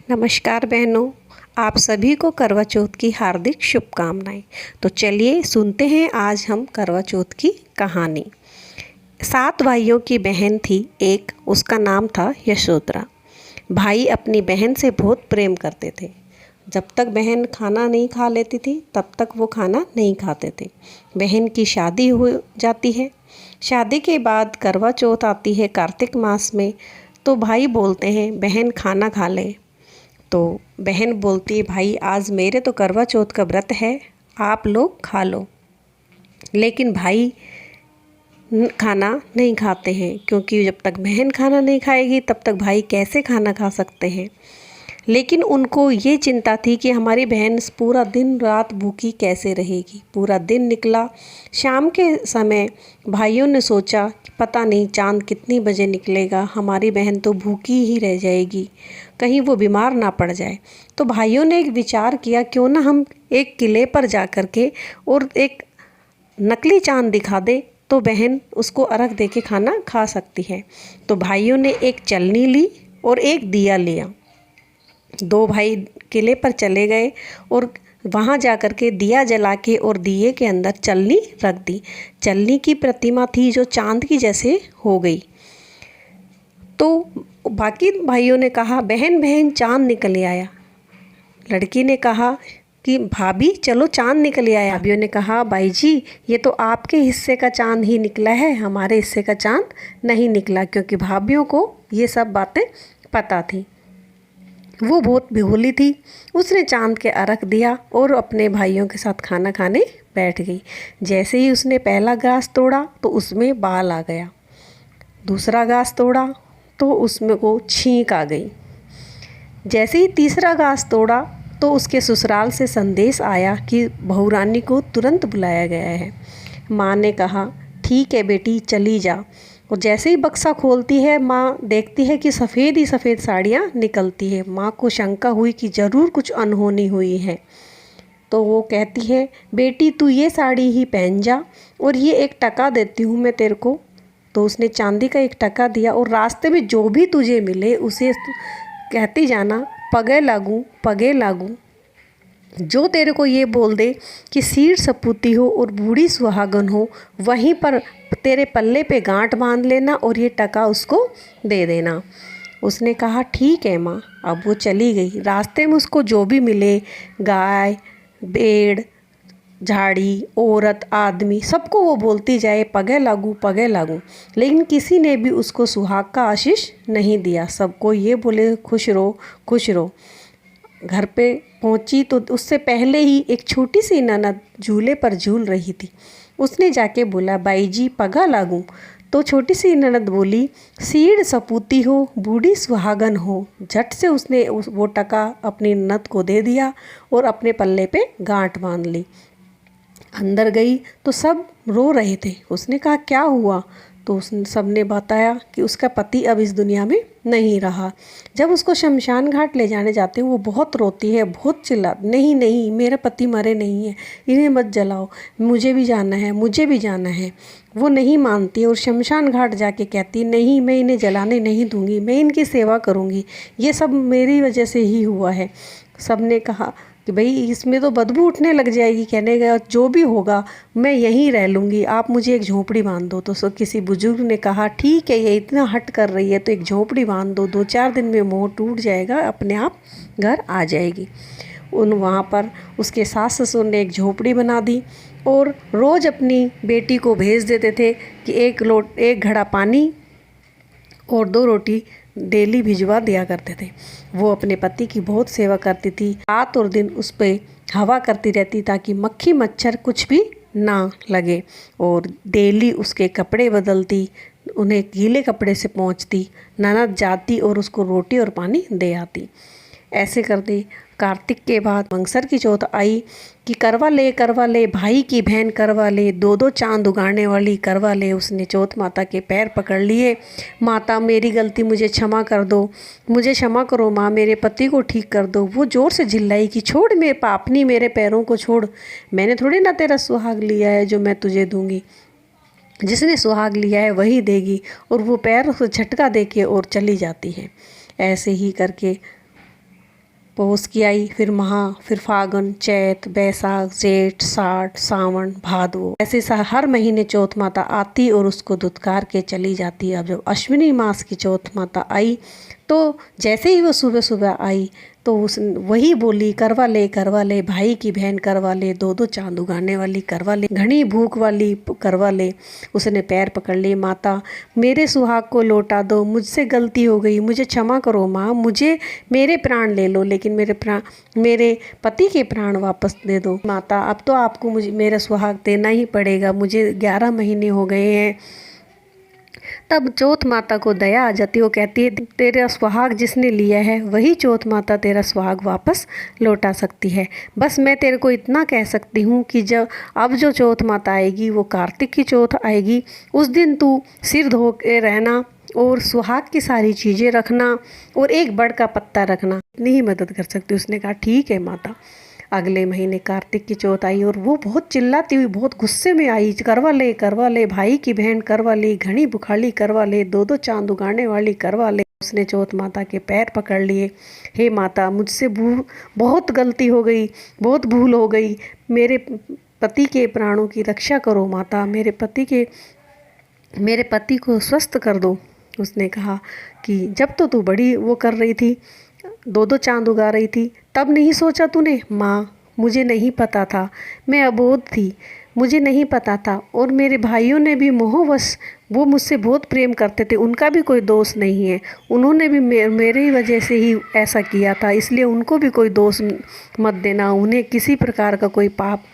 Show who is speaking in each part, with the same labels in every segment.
Speaker 1: नमस्कार बहनों, आप सभी को करवा चौथ की हार्दिक शुभकामनाएं। तो चलिए सुनते हैं आज हम करवा चौथ की कहानी। 7 भाइयों की बहन थी एक, उसका नाम था यशोधरा। भाई अपनी बहन से बहुत प्रेम करते थे। जब तक बहन खाना नहीं खा लेती थी तब तक वो खाना नहीं खाते थे। बहन की शादी हो जाती है। शादी के बाद करवा चौथ आती है कार्तिक मास में। तो भाई बोलते हैं बहन खाना खा ले। तो बहन बोलती है भाई आज मेरे तो करवा चौथ का व्रत है, आप लोग खा लो। लेकिन भाई खाना नहीं खाते हैं, क्योंकि जब तक बहन खाना नहीं खाएगी तब तक भाई कैसे खाना खा सकते हैं। लेकिन उनको ये चिंता थी कि हमारी बहन पूरा दिन रात भूखी कैसे रहेगी। पूरा दिन निकला। शाम के समय भाइयों ने सोचा कि पता नहीं चांद कितनी बजे निकलेगा, हमारी बहन तो भूखी ही रह जाएगी, कहीं वो बीमार ना पड़ जाए। तो भाइयों ने एक विचार किया, क्यों ना हम एक किले पर जा कर के और एक नकली चांद दिखा दे तो बहन उसको अर्घ दे के खाना खा सकती है। तो भाइयों ने एक चलनी ली और एक दिया लिया। 2 भाई किले पर चले गए और वहाँ जा कर के दिया जला के और दिए के अंदर चलनी रख दी। चलनी की प्रतिमा थी जो चांद की जैसे हो गई। तो बाकी भाइयों ने कहा बहन बहन चांद निकल आया। लड़की ने कहा कि भाभी चलो चांद निकल आया। भाभीियों ने कहा भाई जी ये तो आपके हिस्से का चांद ही निकला है, हमारे हिस्से का चांद नहीं निकला, क्योंकि भाभीियों को ये सब बातें पता थी। वो बहुत भोली थी। उसने चांद के अर्घ दिया और अपने भाइयों के साथ खाना खाने बैठ गई। जैसे ही उसने पहला घास तोड़ा तो उसमें बाल आ गया। दूसरा घास तोड़ा तो उसमें को छींक आ गई। जैसे ही तीसरा घास तोड़ा तो उसके ससुराल से संदेश आया कि बहू रानी को तुरंत बुलाया गया है। माँ ने कहा ठीक है बेटी चली जा। और जैसे ही बक्सा खोलती है माँ देखती है कि सफ़ेद ही सफ़ेद साड़ियाँ निकलती है। माँ को शंका हुई कि ज़रूर कुछ अनहोनी हुई है। तो वो कहती है बेटी तू ये साड़ी ही पहन जा और ये एक टका देती हूँ मैं तेरे को। तो उसने चांदी का एक टका दिया और रास्ते में जो भी तुझे मिले उसे कहती जाना पगे लागूं पगे लागूं। जो तेरे को ये बोल दे कि सीर सपूती हो और बूढ़ी सुहागन हो, वहीं पर तेरे पल्ले पे गांठ बांध लेना और ये टका उसको दे देना। उसने कहा ठीक है माँ। अब वो चली गई। रास्ते में उसको जो भी मिले, गाय भेड़ झाड़ी औरत आदमी, सबको वो बोलती जाए पगे लागू पगे लागू। लेकिन किसी ने भी उसको सुहाग का आशीष नहीं दिया। सबको ये बोले खुश रहो खुश रहो। घर पे पहुंची तो उससे पहले ही एक छोटी सी ननद झूले पर झूल रही थी। उसने जाके बोला बाई जी पगा लागूं। तो छोटी सी ननद बोली सीड़ सपूती हो बूढ़ी सुहागन हो। झट से उसने वो टका अपनी ननद को दे दिया और अपने पल्ले पे गांठ बांध ली। अंदर गई तो सब रो रहे थे। उसने कहा क्या हुआ? तो उसने सबने बताया कि उसका पति अब इस दुनिया में नहीं रहा। जब उसको शमशान घाट ले जाने जाते हैं वो बहुत रोती है, बहुत चिल्ला नहीं नहीं मेरे पति मरे नहीं हैं, इन्हें मत जलाओ, मुझे भी जाना है मुझे भी जाना है। वो नहीं मानती और शमशान घाट जाके कहती नहीं मैं इन्हें जलाने नहीं दूंगी, मैं इनकी सेवा करूंगी, ये सब मेरी वजह से ही हुआ है। सब ने कहा कि भाई इसमें तो बदबू उठने लग जाएगी। कहने का जो भी होगा मैं यहीं रह लूँगी, आप मुझे एक झोंपड़ी बांध दो। तो किसी बुजुर्ग ने कहा ठीक है ये इतना हट कर रही है तो एक झोंपड़ी बांध दो, 2-4 दिन में मोह टूट जाएगा, अपने आप घर आ जाएगी। वहाँ पर उसके सास ससुर ने एक झोंपड़ी बना दी और रोज़ अपनी बेटी को भेज देते थे कि एक घड़ा पानी और 2 रोटी डेली भिजवा दिया करते थे। वो अपने पति की बहुत सेवा करती थी, रात और दिन उस पर हवा करती रहती ताकि मक्खी मच्छर कुछ भी ना लगे। और डेली उसके कपड़े बदलती, उन्हें गीले कपड़े से पोंछती, ननद जाती और उसको रोटी और पानी दे आती। ऐसे करती। कार्तिक के बाद मंगसर की चौथ आई कि करवा ले भाई की बहन करवा ले, 2-2 चांद उगाड़ने वाली करवा ले। उसने चौथ माता के पैर पकड़ लिए। माता मेरी गलती मुझे क्षमा कर दो, मुझे क्षमा करो माँ, मेरे पति को ठीक कर दो। वो ज़ोर से चिल्लाई कि छोड़ मेरे पापनी, मेरे पैरों को छोड़, मैंने थोड़ी ना तेरा सुहाग लिया है जो मैं तुझे दूंगी, जिसने सुहाग लिया है वही देगी। और वो पैर से झटका दे के और चली जाती है। ऐसे ही करके पौष की आई, फिर महा, फिर फागुन, चैत, बैसाख, जेठ, साठ, सावन, भादो, ऐसे हर महीने चौथ माता आती और उसको धुतकार के चली जाती है। अब जब अश्विनी मास की चौथ माता आई तो जैसे ही वो सुबह सुबह आई तो उस वही बोली, करवा ले भाई की बहन करवा ले, दो दो चांद उगाने वाली करवा ले, घनी भूख वाली करवा ले। उसने पैर पकड़ लिए, माता मेरे सुहाग को लौटा दो, मुझसे गलती हो गई, मुझे क्षमा करो माँ, मुझे मेरे प्राण ले लो लेकिन मेरे पति के प्राण वापस दे दो माता। अब तो आपको मुझे मेरा सुहाग देना ही पड़ेगा, मुझे 11 महीने हो गए हैं। तब चौथ माता को दया आ जाती है, वो कहती है तेरा सुहाग जिसने लिया है वही चौथ माता तेरा सुहाग वापस लौटा सकती है। बस मैं तेरे को इतना कह सकती हूँ कि जब अब जो चौथ माता आएगी वो कार्तिक की चौथ आएगी, उस दिन तू सिर धो के रहना और सुहाग की सारी चीज़ें रखना और एक बड़ का पत्ता रखना, इतनी ही मदद कर सकती। उसने कहा ठीक है माता। अगले महीने कार्तिक की चौथ आई और वो बहुत चिल्लाती हुई, बहुत गुस्से में आई, करवा ले भाई की बहन करवा ले, घनी बुखाली करवा ले, दो दो चांद उगाने वाली करवा ले। उसने चौथ माता के पैर पकड़ लिए, हे माता मुझसे बहुत गलती हो गई, बहुत भूल हो गई, मेरे पति के प्राणों की रक्षा करो माता, मेरे पति को स्वस्थ कर दो। उसने कहा कि जब तो तू बड़ी वो कर रही थी, दो दो चांद उगा रही थी, तब नहीं सोचा तूने? माँ मुझे नहीं पता था, मैं अबोध थी, मुझे नहीं पता था। और मेरे भाइयों ने भी मोहवश, वो मुझसे बहुत प्रेम करते थे, उनका भी कोई दोष नहीं है, उन्होंने भी मेरे ही वजह से ही ऐसा किया था, इसलिए उनको भी कोई दोष मत देना, उन्हें किसी प्रकार का कोई पाप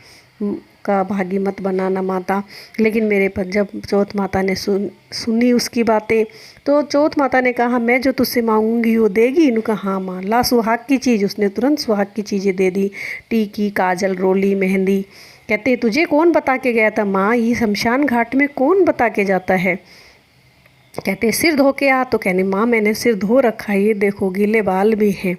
Speaker 1: का भागी मत बनाना माता। लेकिन मेरे पर जब चौथ माता ने सुनी उसकी बातें, तो चौथ माता ने कहा मैं जो तुझसे मांगूंगी वो देगी? इन्होंने कहा हाँ माँ, ला सुहाग की चीज़। उसने तुरंत सुहाग की चीज़ें दे दी, टीकी, काजल, रोली, मेहंदी। कहते तुझे कौन बता के गया था? माँ ये शमशान घाट में कौन बता के जाता है? कहते सिर धो के आ। तो कहने माँ मैंने सिर धो रखा है, ये देखो गीले बाल भी हैं।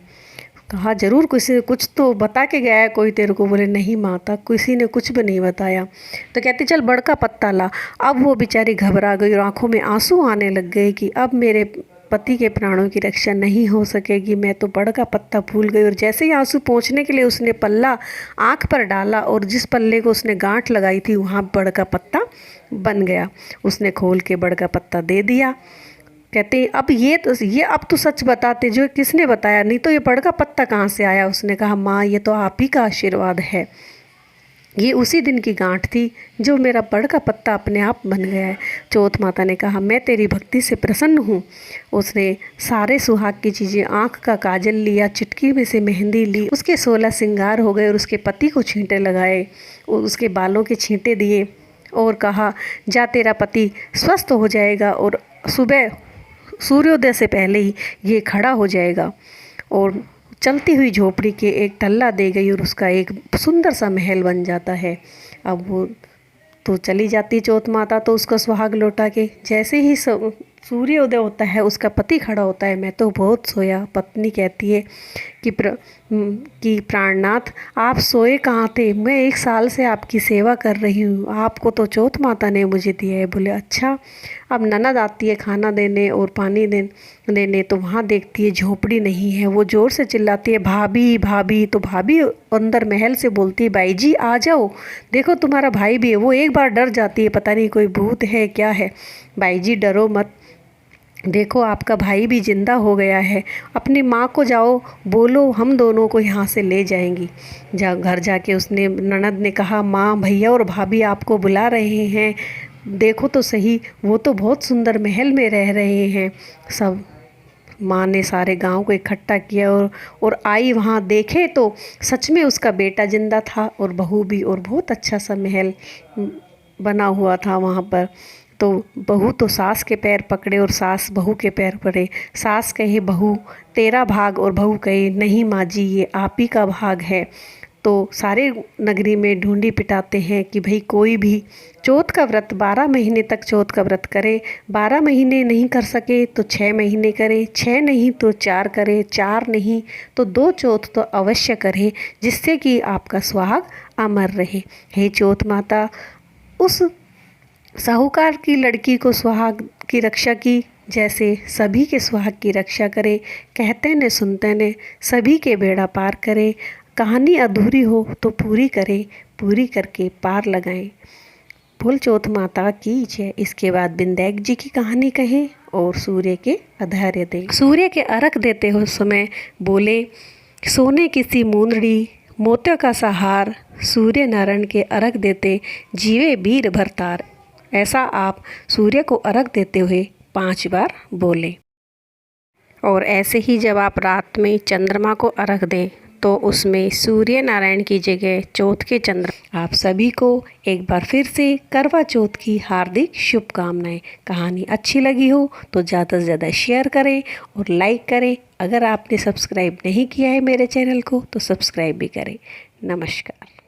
Speaker 1: कहा जरूर किसी कुछ तो बता के गया है कोई तेरे को? बोले नहीं माता, किसी ने कुछ भी नहीं बताया। तो कहती चल बड़का पत्ता ला। अब वो बेचारी घबरा गई और आंखों में आंसू आने लग गए कि अब मेरे पति के प्राणों की रक्षा नहीं हो सकेगी, मैं तो बड़का पत्ता भूल गई। और जैसे ही आंसू पहुँचने के लिए उसने पल्ला आँख पर डाला और जिस पल्ले को उसने गांठ लगाई थी वहाँ बड़का पत्ता बन गया। उसने खोल के बड़का पत्ता दे दिया। कहते अब अब तो सच बताते, जो किसने बताया, नहीं तो ये बड़का पत्ता कहाँ से आया? उसने कहा माँ ये तो आप ही का आशीर्वाद है, ये उसी दिन की गांठ थी जो मेरा बड़का पत्ता अपने आप बन गया है। चौथ माता ने कहा मैं तेरी भक्ति से प्रसन्न हूँ। उसने सारे सुहाग की चीज़ें, आँख का काजल लिया, चुटकी में से मेहंदी ली, उसके 16 श्रृंगार हो गए और उसके पति को छींटे लगाए और उसके बालों के छींटे दिए और कहा जा तेरा पति स्वस्थ हो जाएगा और सुबह सूर्योदय से पहले ही ये खड़ा हो जाएगा। और चलती हुई झोपड़ी के एक टल्ला दे गई और उसका एक सुंदर सा महल बन जाता है। अब वो तो चली जाती चौथ माता तो उसका सुहाग लौटा के, जैसे ही सूर्योदय होता है उसका पति खड़ा होता है, मैं तो बहुत सोया। पत्नी कहती है कि प्राणनाथ आप सोए कहाँ थे? मैं 1 साल से आपकी सेवा कर रही हूँ, आपको तो चौथ माता ने मुझे दिया है। बोले अच्छा। अब ननद आती है खाना देने और पानी देने तो वहाँ देखती है झोपड़ी नहीं है। वो ज़ोर से चिल्लाती है भाभी भाभी। तो भाभी अंदर महल से बोलती है बाई जी आ जाओ, देखो तुम्हारा भाई भी है। वो एक बार डर जाती है, पता नहीं कोई भूत है क्या है। बाई जी डरो मत, देखो आपका भाई भी जिंदा हो गया है, अपनी माँ को जाओ बोलो हम दोनों को यहाँ से ले जाएंगी। घर जाके उसने ननद ने कहा माँ भैया और भाभी आपको बुला रहे हैं, देखो तो सही, वो तो बहुत सुंदर महल में रह रहे हैं। सब माँ ने सारे गांव को इकट्ठा किया और आई वहाँ, देखे तो सच में उसका बेटा जिंदा था और बहू भी, और बहुत अच्छा सा महल बना हुआ था वहाँ पर। तो बहू तो सास के पैर पकड़े और सास बहू के पैर पड़े। सास कहे बहू तेरा भाग और बहू कहे नहीं माँ जी ये आप ही का भाग है। तो सारे नगरी में ढूंढी पिटाते हैं कि भाई कोई भी चौथ का व्रत 12 महीने तक चौथ का व्रत करे, 12 महीने नहीं कर सके तो 6 महीने करे, 6 नहीं तो 4 करे, 4 नहीं तो 2 चौथ तो अवश्य करे, जिससे कि आपका सुहाग अमर रहे। हे चौथ माता, उस साहूकार की लड़की को सुहाग की रक्षा की, जैसे सभी के सुहाग की रक्षा करे, कहते ने सुनते ने सभी के बेड़ा पार करे, कहानी अधूरी हो तो पूरी करे, पूरी करके पार लगाएं। फूलचोथ माता की जय। इसके बाद बिंदैक जी की कहानी कहें और सूर्य के आधार्य दें। सूर्य के अर्घ देते हो समय बोले, सोने की सी मूंदड़ी मोत्यों का सहार, सूर्य नारायण के अर्घ देते जीवे वीर भरतार। ऐसा आप सूर्य को अर्घ देते हुए 5 बार बोले। और ऐसे ही जब आप रात में चंद्रमा को अर्घ दें तो उसमें सूर्य नारायण की जगह चौथ के चंद्र। आप सभी को एक बार फिर से करवा चौथ की हार्दिक शुभकामनाएं। कहानी अच्छी लगी हो तो ज़्यादा से ज़्यादा शेयर करें और लाइक करें। अगर आपने सब्सक्राइब नहीं किया है मेरे चैनल को तो सब्सक्राइब भी करें। नमस्कार।